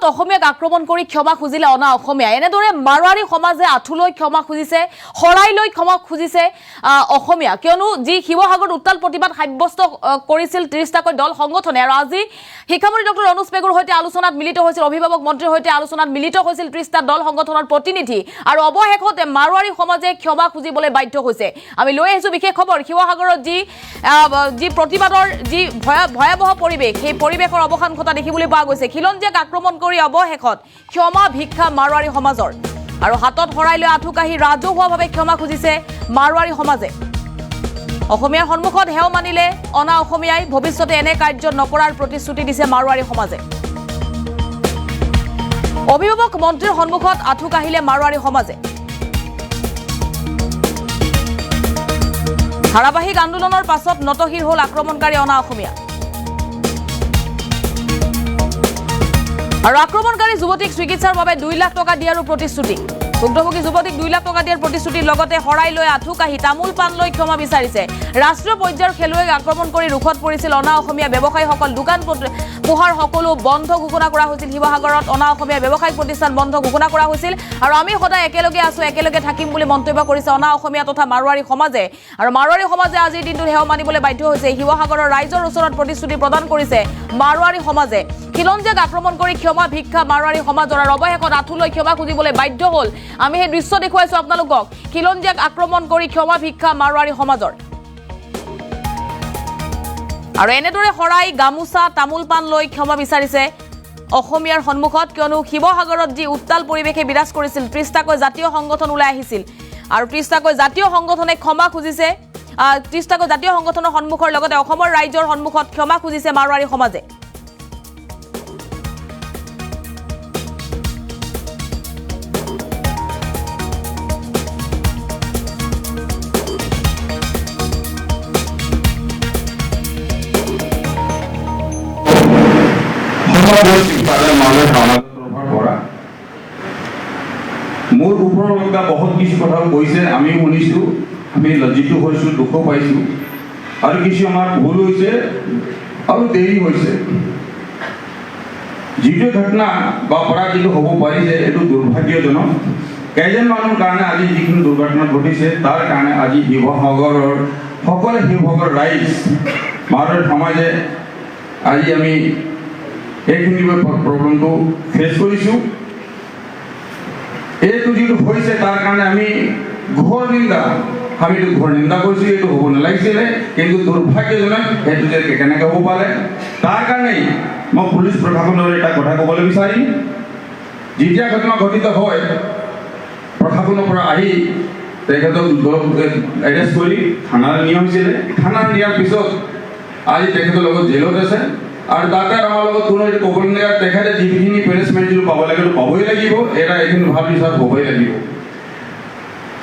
আগত অসমীয়াক আক্ৰমণ কৰি ক্ষমা খুজিলে অনা অসমীয়া এনেদৰে মাৰোৱাৰী সমাজে আঠুলৈ ক্ষমা খুজিছে হৰাইলৈ ক্ষমা খুজিছে অসমীয়া কিয়নো যি শিৱসাগৰত উত্তাল প্ৰতিবাদ সাব্যস্ত কৰিছিল 30টাকৈ দল সংগঠনে আৰু আজি শিক্ষামন্ত্ৰী ডক্টৰ অনুজ পেগুৰ সৈতে আলোচনাত মিলিত হৈছিল অভিভাৱক মন্ত্ৰীৰ সৈতে আলোচনাত মিলিত হৈছিল 30টা দল সংগঠনৰ প্ৰতিনিধি আৰু অৱশেষতে মাৰোৱাৰী সমাজে ক্ষমা খুজিবলৈ বাধ্য হৈছে আমি লৈ আহিছো বিশেষ খবৰ শিৱসাগৰত যি প্ৰতিবাদৰ যি ভয়াবহ পৰিৱেশ সেই পৰিৱেশৰ অৱসান ঘটা দেখিবলৈ পোৱা গৈছে খিলঞ্জীয়াক আক্ৰমণ কৰি অৱশেষত ক্ষমা ভিক্ষা মাৰোৱাৰী সমাজৰ আৰু হাতত হৰাই লৈ আঁঠু কাঢ়ি ৰাজহুৱাভাৱে ক্ষমা খুজিছে মাৰোৱাৰী সমাজে অসমীয়াৰ সন্মুখত হেও মানিলে অনা অসমীয়াই ভৱিষ্যতে এনে কাৰ্য নকৰাৰ প্ৰতিশ্ৰুতি দিছে মাৰোৱাৰী সমাজে অভিভাৱক মন্ত্ৰীৰ সন্মুখত আঁঠু কাঢ়িলে মাৰোৱাৰী সমাজে ধাৰাবাহিক আন্দোলনৰ পাছত নতশিৰ হ'ল আক্ৰমণকাৰী অনা অসমীয়া আৰু আক্ৰমণকাৰী যুৱতীক চিকিৎসাৰ বাবে 2 লাখ টকা দিয়াৰ প্ৰতিশ্ৰুতি ভুক্তভোগী যুৱতীক 2 লাখ টকা দিয়াৰ প্ৰতিশ্ৰুতিৰ লগতে হৰাই লৈ আঁঠু কাঢ়ি তামোল পাণ লৈ ক্ষমা বিচাৰিছে ৰাষ্ট্ৰীয় পৰ্যায়ৰ খেলুৱৈক আক্ৰমণ কৰি ৰুখত পৰিছিল অনা অসমীয়া ব্যৱসায়ীসকল দোকান পোহাৰ সকলো বন্ধ ঘোষণা কৰা হৈছিল শিৱসাগৰত অনা অসমীয়া ব্যৱসায়িক প্ৰতিষ্ঠান বন্ধ ঘোষণা কৰা হৈছিল আৰু আমি সদায় একেলগে আছো একেলগে থাকিম বুলি মন্তব্য কৰিছে অনা অসমীয়া তথা মাৰোৱাৰী সমাজে আৰু মাৰোৱাৰী সমাজে আজিৰ দিনটোত হেও মানিবলৈ বাধ্য হৈছে শিৱসাগৰৰ ৰাইজৰ ওচৰত প্ৰতিশ্ৰুতি প্ৰদান কৰিছে মাৰোৱাৰী সমাজে খিলঞ্জীয়াক আক্ৰমণ কৰি ক্ষমা ভিক্ষা মাৰোৱাৰী সমাজৰ আৰু অৱশেষত আঁঠুলৈ ক্ষমা খুজিবলৈ বাধ্য হ'ল আমি সেই দৃশ্য দেখুৱাইছো আপোনালোকক খিলঞ্জীয়াক আক্ৰমণ কৰি ক্ষমা ভিক্ষা মাৰোৱাৰী সমাজৰ আৰু এনেদৰে হৰাই গামোচা তামোল পাণ লৈ ক্ষমা বিচাৰিছে অসমীয়াৰ সন্মুখত কিয়নো শিৱসাগৰত যি উত্তাল পৰিৱেশে বিৰাজ কৰিছিল 30টাকৈ জাতীয় সংগঠন ওলাই আহিছিল আৰু 30টাকৈ জাতীয় সংগঠনে ক্ষমা খুজিছে 30টাকৈ জাতীয় সংগঠনৰ সন্মুখৰ লগতে অসমৰ ৰাইজৰ সন্মুখত ক্ষমা খুজিছে মাৰোৱাৰী সমাজে মোৰ ওপৰৰ লগা বহুত কিছু কথা কৈছে আমি শুনিছোঁ আমি লজ্জিত হৈছোঁ দুখ পাইছোঁ আৰু কিছু আমাৰ ভুল হৈছে আৰু দেৰি হৈছে যিটো ঘটনা বা অপৰাধ যিটো হ'ব পাৰিছে এইটো দুৰ্ভাগ্যজনক কেইজন মানুহৰ কাৰণে আজি যিখিনি দুৰ্ঘটনা ঘটিছে তাৰ কাৰণে আজি শিৱসাগৰৰ সকলো শিৱসাগৰ ৰাইজ মাৰোৱাৰী সমাজে আজি আমি এইখিনি প্ৰব্লেমটো ফেচ কৰিছোঁ এইটো যিটো হৈছে তাৰ কাৰণে আমি ঘোৰ নিন্দা কৰিছোঁ এইটো হ'ব নালাগিছিলে কিন্তু দুৰ্ভাগ্যজনক সেইটো যে কেনেকৈ হ'ব পাৰে তাৰ কাৰণেই মই পুলিচ প্ৰশাসনৰ এটা কথা ক'বলৈ বিচাৰিম যেতিয়া ঘটনা ঘটিত হয় প্ৰশাসনৰ পৰা আহি তেখেতক এৰেষ্ট কৰি থানালৈ নিয়া হৈছিলে থানাত নিয়াৰ পিছত আজি তেখেতৰ লগত জেলত আছে আৰু তাতে আমাৰ লগত কোনো এইটো ক'বলৈ নালাগে তেখেতে যিখিনি পেনিছমেণ্ট যিটো পাব লাগে সেইটো পাবই লাগিব এটা এইখিনি ভাল বিচাৰ হ'বই লাগিব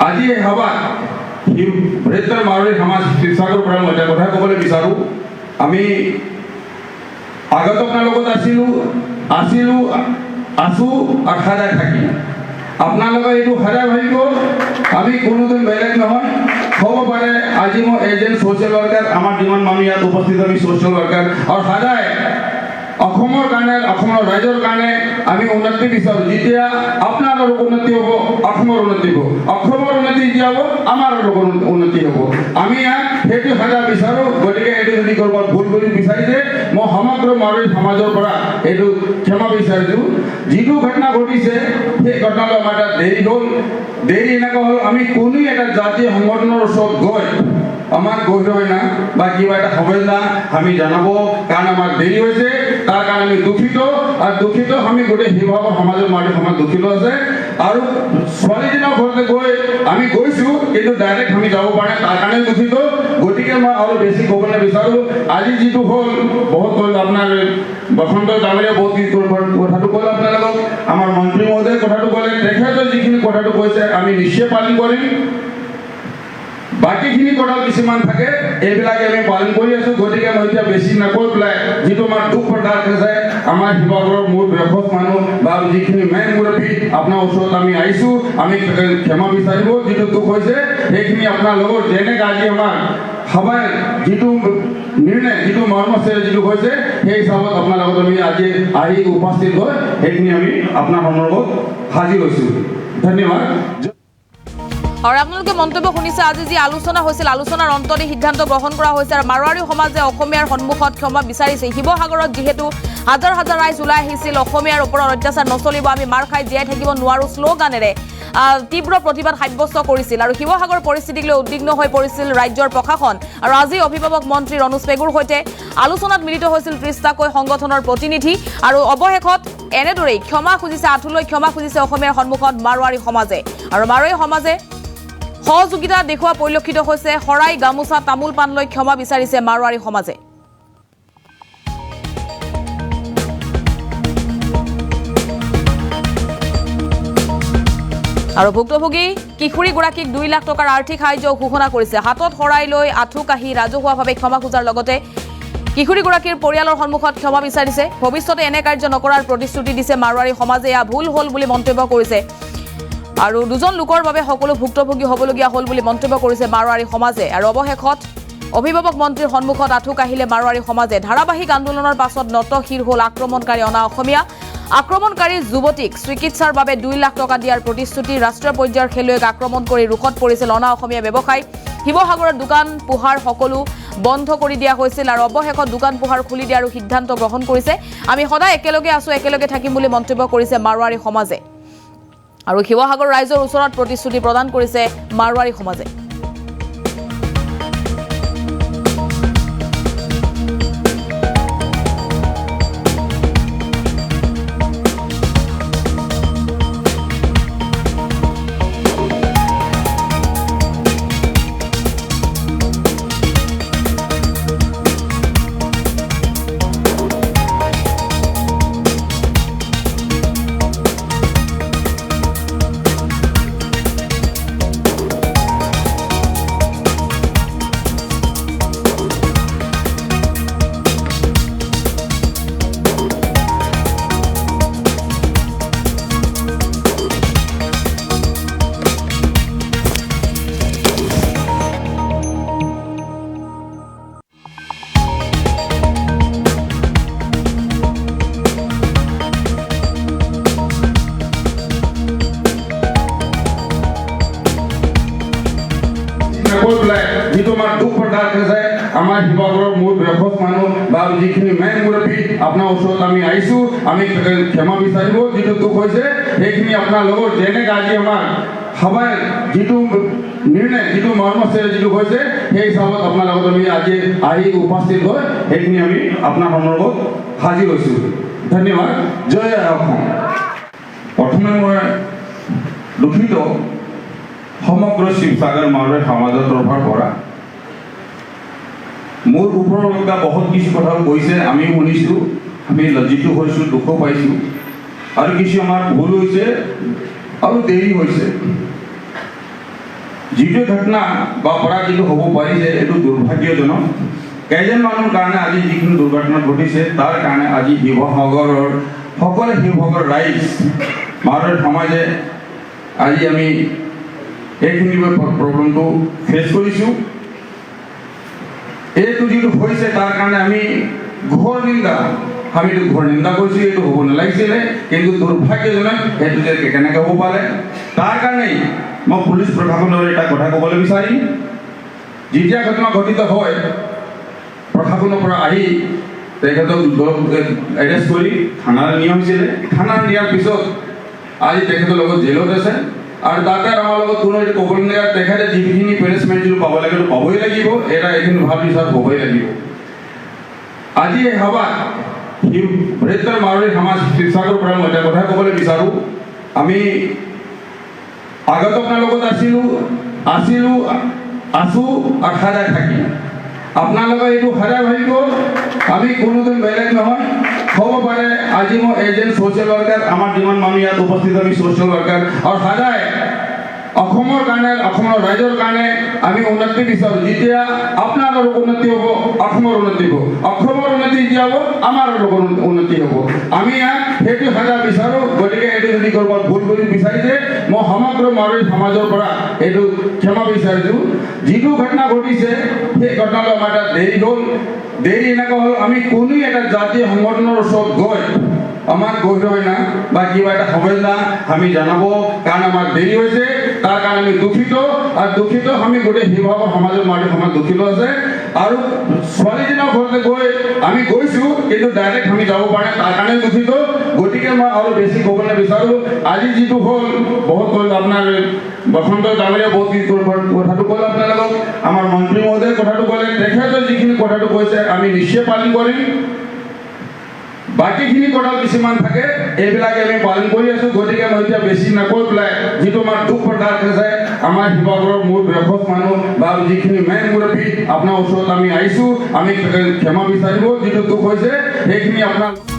আজি এই সভাত বৃহত্তৰ মাৰোৱাৰী সমাজ শিৱসাগৰৰ পৰা মই এটা কথা ক'বলৈ বিচাৰোঁ আমি আগত আপোনাৰ লগত আছোঁ আৰু সদায় থাকিম আপোনালোকে এইটো সদায় ভাবিব আমি কোনোদিন বেলেগ নহয় হ'ব পাৰে আজি মই এজন ছ'চিয়েল ৱৰ্কাৰ আমাৰ যিমান মানুহ ইয়াত উপস্থিত আমি ছ'চিয়েল ৱৰ্কাৰ আৰু সদায় অসমৰ কাৰণে অসমৰ ৰাইজৰ কাৰণে আমি উন্নতি বিচাৰোঁ যেতিয়া আপোনালোকৰ উন্নতি হ'ব অসমৰ উন্নতি হ'ব অসমৰ উন্নতি যেতিয়া হ'ব আমাৰ উন্নতি হ'ব আমি ইয়াত সেইটো সদায় বিচাৰোঁ গতিকে এইটো যদি ক'ৰবাত ভুল কৰি বিচাৰিছে মই সমগ্ৰ মাৰোৱাৰী সমাজৰ পৰা এইটো ক্ষমা বিচাৰিছোঁ যিটো ঘটনা ঘটিছে সেই ঘটনাটো আমাৰ তাত দেৰি হ'ল দেৰি এনেকুৱা হ'ল আমি কোনো এটা জাতীয় সংগঠনৰ ওচৰত গৈ আমাৰ গৌৰৱ না বা কিবা এটা সংবেদনা আমি জনাব কাৰণ আমাৰ দেৰি হৈছে তাৰ কাৰণে আমি দুখিত আমি গোটেই শিৱসাগৰ সমাজৰ মাৰোৱাৰী সমাজ দুখিত আছে আৰু ছোৱালীজনৰ ঘৰতে গৈ আমি গৈছোঁ কিন্তু ডাইৰেক্ট আমি যাব পৰা নাই তাৰ কাৰণে দুখিত গতিকে মই আৰু বেছি ক'বলৈ বিচাৰোঁ আজি যিটো হ'ল বহুত হ'ল আপোনাৰ বসন্ত ডাঙৰীয়া বহুত কথাটো ক'লে আপোনালোকক আমাৰ মন্ত্ৰী মহোদয়ে কথাটো ক'লে তেখেতে যিখিনি কথাটো কৈছে আমি নিশ্চয় পালন কৰিম বাকীখিনি কথা কিছুমান থাকে এইবিলাকে আমি পালন কৰি আছোঁ গতিকে মই এতিয়া বেছি নকৈ পেলাই যিটো আমাৰ দুখ প্ৰকাশ আছে আমাৰ শিৱসাগৰৰ মূল বয়সস্থ মানুহ বা যিখিনি মেইন মুৰব্বী আপোনাৰ ওচৰত আমি আহিছোঁ আমি ক্ষমা বিচাৰিব যিটো দুখ হৈছে সেইখিনি আপোনাৰ লগত যেনেকৈ আজি আমাৰ সভাই যিটো নিৰ্ণয় যিটো মৰ্ম আছে যিটো হৈছে সেই হিচাপত আপোনাৰ লগত আমি আজি আহি উপস্থিত হৈ সেইখিনি আমি আপোনাৰ সন্দৰ্ভত হাজিৰ হৈছোঁ ধন্যবাদ আৰু আপোনালোকে মন্তব্য শুনিছে আজি যি আলোচনা হৈছিল আলোচনাৰ অন্তত সিদ্ধান্ত গ্ৰহণ কৰা হৈছে আৰু মাৰোৱাৰী সমাজে অসমীয়াৰ সন্মুখত ক্ষমা বিচাৰিছে শিৱসাগৰত যিহেতু হাজাৰ হাজাৰ ৰাইজ ওলাই আহিছিল অসমীয়াৰ ওপৰত অত্যাচাৰ নচলিব আমি মাৰ খাই জীয়াই থাকিব নোৱাৰো শ্লোগানেৰে তীব্ৰ প্ৰতিবাদ সাব্যস্ত কৰিছিল আৰু শিৱসাগৰ পৰিস্থিতিক লৈ উদ্বিগ্ন হৈ পৰিছিল ৰাজ্যৰ প্ৰশাসন আৰু আজি অভিভাৱক মন্ত্ৰী ৰণোজ পেগুৰ সৈতে আলোচনাত মিলিত হৈছিল ৩০টাকৈ সংগঠনৰ প্ৰতিনিধি আৰু অৱশেষত এনেদৰেই ক্ষমা খুজিছে আঁঠুলৈ ক্ষমা খুজিছে অসমীয়াৰ সন্মুখত মাৰোৱাৰী সমাজে আৰু মাৰোৱাৰী সমাজে সহযোগিতা দেখুওৱা পৰিলক্ষিত হৈছে শৰাই গামোচা তামোল পাণ লৈ ক্ষমা বিচাৰিছে মাৰোৱাৰী সমাজে আৰু ভুক্তভোগী কিশোৰীগৰাকীক ২ লাখ টকাৰ আৰ্থিক সাহায্য ঘোষণা কৰিছে হাতত শৰাই লৈ আঁঠু কাঢ়ি ৰাজহুৱাভাৱে ক্ষমা খোজাৰ লগতে কিশোৰীগৰাকীৰ পৰিয়ালৰ সন্মুখত ক্ষমা বিচাৰিছে ভৱিষ্যতে এনে কাৰ্য নকৰাৰ প্ৰতিশ্ৰুতি দিছে মাৰোৱাৰী সমাজে এয়া ভুল হ'ল বুলি মন্তব্য কৰিছে আৰু দুজন লোকৰ বাবে সকলো ভুক্তভোগী হ'বলগীয়া হ'ল বুলি মন্তব্য কৰিছে মাৰোৱাৰী সমাজে আৰু অৱশেষত অভিভাৱক মন্ত্ৰীৰ সন্মুখত আঁঠু কাঢ়িলে মাৰোৱাৰী সমাজে ধাৰাবাহিক আন্দোলনৰ পাছত নত শিৰ হ'ল আক্ৰমণকাৰী অনা অসমীয়া আক্ৰমণকাৰী যুৱতীক চিকিৎসাৰ বাবে ২ লাখ টকা দিয়াৰ প্ৰতিশ্ৰুতি ৰাষ্ট্ৰীয় পৰ্যায়ৰ খেলুৱৈক আক্ৰমণ কৰি ৰোষত পৰিছিল অনা অসমীয়া ব্যৱসায়ী শিৱসাগৰৰ দোকান পোহাৰ সকলো বন্ধ কৰি দিয়া হৈছিল আৰু অৱশেষত দোকান পোহাৰ খুলি দিয়াৰ সিদ্ধান্ত গ্ৰহণ কৰিছে আমি সদায় একেলগে আছো একেলগে থাকিম বুলি মন্তব্য কৰিছে মাৰোৱাৰী সমাজে আৰু শিৱসাগৰ ৰাইজৰ ওচৰত প্ৰতিশ্ৰুতি প্ৰদান কৰিছে মাৰোৱাৰী সমাজে যিটো আমাৰ দুখ প্ৰকাশ হৈছে আমাৰ শিৱসাগৰৰ মূল বৃহৎ মানুহ বা যিখিনি মেইন মুৰব্বী আপোনাৰ ওচৰত আমি আহিছোঁ আমি ক্ষমা বিচাৰিব যিটো দুখ হৈছে সেইখিনি আপোনাৰ লগত যেনেকৈ আজি আমাৰ সভাই যিটো নিৰ্ণয় যিটো মৰ্ম আছে যিটো হৈছে সেই হিচাপত আপোনাৰ লগত আমি আজি আহি উপস্থিত হৈ সেইখিনি আমি আপোনাৰ সন্দৰ্ভত হাজিৰ হৈছোঁ ধন্যবাদ জয় অসম প্ৰথমে মই দুখিত সমগ্ৰ শিৱসাগৰ মাৰোৱাৰী সমাজৰ তৰফৰ পৰা মোৰ ওপৰত বহুত কিছু কথা কৈছে আমি শুনিছোঁ আমি লজ্জিত হৈছোঁ দুখ পাইছোঁ আৰু কিছু আমাৰ ভুল হৈছে আৰু দেৰি হৈছে যিটো ঘটনা বা অপৰাধ যিটো হ'ব পাৰিছে এইটো দুৰ্ভাগ্যজনক কেইজন মানুহৰ কাৰণে আজি যিখিনি দুৰ্ঘটনা ঘটিছে তাৰ কাৰণে আজি শিৱসাগৰৰ সকলো শিৱসাগৰ ৰাইজ মাৰোৱাৰী সমাজে আজি আমি এইখিনি প্ৰব্লেমটো ফেচ কৰিছোঁ এইটো যিটো হৈছে তাৰ কাৰণে আমি ঘোৰ নিন্দা কৰিছোঁ এইটো হ'ব নালাগিছিলে কিন্তু দুৰ্ভাগ্যজনক সেইটো যে কেনেকৈ হ'ব পাৰে তাৰ কাৰণেই মই পুলিচ প্ৰশাসনৰ এটা কথা ক'বলৈ বিচাৰিম যেতিয়া ঘটনা ঘটিত হয় প্ৰশাসনৰ পৰা আহি তেখেতক এৰেষ্ট কৰি থানালৈ নিয়া হৈছিলে থানাত নিয়াৰ পিছত আজি তেখেতৰ লগত জেলত আছে আৰু তাতে আমাৰ লগত কোনো এইটো ক'বলৈ নাই তেখেতে যিখিনি পেনিছমেণ্ট যিটো পাব লাগে পাবই লাগিব এটা এইখিনি ভাল বিচাৰ হ'বই লাগিব আজি এই সভাত বৃহত্তৰ মাৰোৱাৰী সমাজ শিৱসাগৰৰ পৰা মই এটা কথা ক'বলৈ বিচাৰোঁ আমি আগত আপোনাৰ লগত আছোঁ আৰু সদায় থাকিম আপোনালোকে এইটো সদায় ভাবিব আমি কোনোদিন বেলেগ নহয় হ'ব পাৰে আজি মই এজন ছ'চিয়েল ৱৰ্কাৰ আমাৰ যিমান মানুহ ইয়াত উপস্থিত আমি ছ'চিয়েল ৱৰ্কাৰ আৰু সদায় অসমৰ কাৰণে অসমৰ ৰাইজৰ কাৰণে আমি উন্নতি বিচাৰোঁ যেতিয়া আপোনালোকৰ উন্নতি হ'ব অসমৰ উন্নতি হ'ব অসমৰ উন্নতি যেতিয়া হ'ব আমাৰ লোকৰ উন্নতি হ'ব আমি ইয়াত সেইটো সজা বিচাৰোঁ গতিকে এইটো যদি ক'ৰবাত ভুল কৰি বিচাৰিছে মই সমগ্ৰ মাৰোৱাৰী সমাজৰ পৰা এইটো ক্ষমা বিচাৰিছোঁ যিটো ঘটনা ঘটিছে সেই ঘটনালৈ আমাৰ এটা দেৰি হ'ল দেৰি এনেকুৱা হ'ল আমি কোনো এটা জাতীয় সংগঠনৰ ওচৰত গৈ আমার গৈ হয় না বা কিবা এটা হবে না আমি জানাবো কারণ আমার দেরি হয়েছে তার কারণে আমি দুঃখিত আর দুঃখিত আমি গোটে শিৱসাগৰ সমাজৰ মাটি সমাজ দুঃখিত আছে আৰু ছোৱালীজনৰ ঘৰতে গৈ আমি গৈছোঁ কিন্তু ডাইৰেক্ট আমি যাব পাৰে তাৰ কাৰণে দুঃখিত গতিকে মই আৰু বেছি ক'বলৈ বিচাৰোঁ আজি যিটো হ'ল বহুত হ'ল আপোনাৰ বসন্ত ডাঙৰীয়া বহুত কথাটো ক'লে আপোনালোকক আমাৰ মন্ত্ৰী মহোদয়ে কথাটো ক'লে তেখেতে যিখিনি কথাটো কৈছে আমি নিশ্চয় পালন কৰিম বাকীখিনি কথা কিছুমান থাকে এইবিলাকে আমি পালন কৰি আছোঁ গতিকে মই এতিয়া বেছি নকৈ পেলাই যিটো আমাৰ দুখ প্ৰকাশ আছে আমাৰ শিৱসাগৰৰ মোৰ বৃহৎ মানুহ বা যিখিনি মেইন মুৰব্বী আপোনাৰ ওচৰত আমি আহিছোঁ আমি ক্ষমা বিচাৰিব যিটো দুখ হৈছে সেইখিনি আপোনাৰ